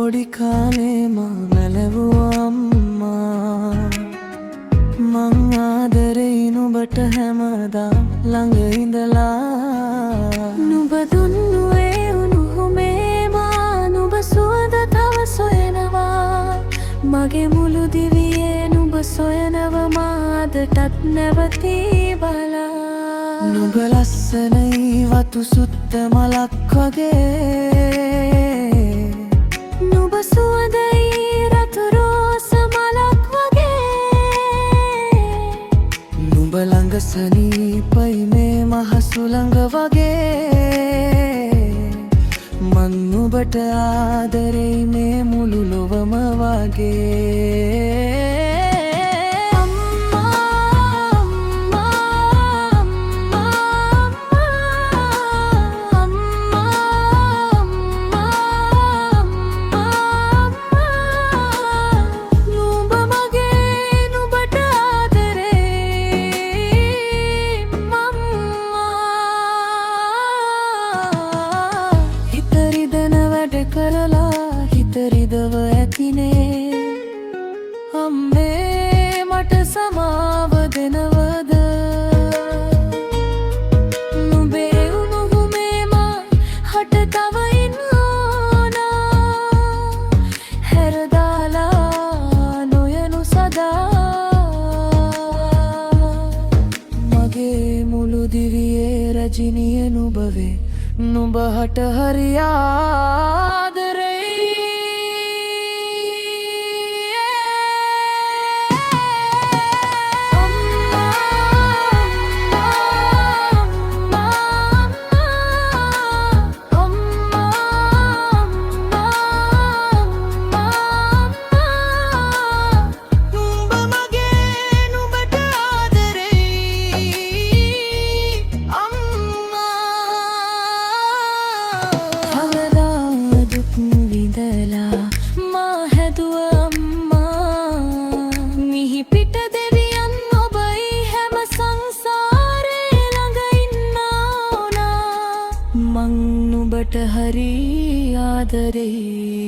පොඩි කාලේ මා මැලවුවා අම්මා මං ආදරේ නුඹට හැමදා ළඟ ඉඳලා නුඹ දුන්නු ඒ උණුහුමේ මා නුඹ සුවඳ තව සොයනවා මගේ මුළු දිවියේ නුඹ සොයනව මාදටත් නැවතී බලා නුඹ ලස්සනයි වතු සුත්ත මලක් වගේ නුඹ සුවඳයි රතු රෝස මලක් වගේ නුඹ ළඟ සනීපයි මේ මහ සුළඟ වගේ මං නුඹට ආදරෙයි මේ මුළු ලොවම වගේ කරලා හිතරිදව ඇතිනේ අම්මේ මට සමාව දෙනවද නුඹේ උණුහුමේ මා හට තව ඉන්නෝනා හැරදාලා නොයනු සදා මගේ මුළු දිවියේ රජිනිය නුඹවේ නුඹ හට හරි ආදරෙයි මා හැදුව අම්මා මිහි පිට දෙවියන් ඔබයි හැම සංසාරේ ළඟ ඉන්නා මං නුඹට හරි ආදරෙයි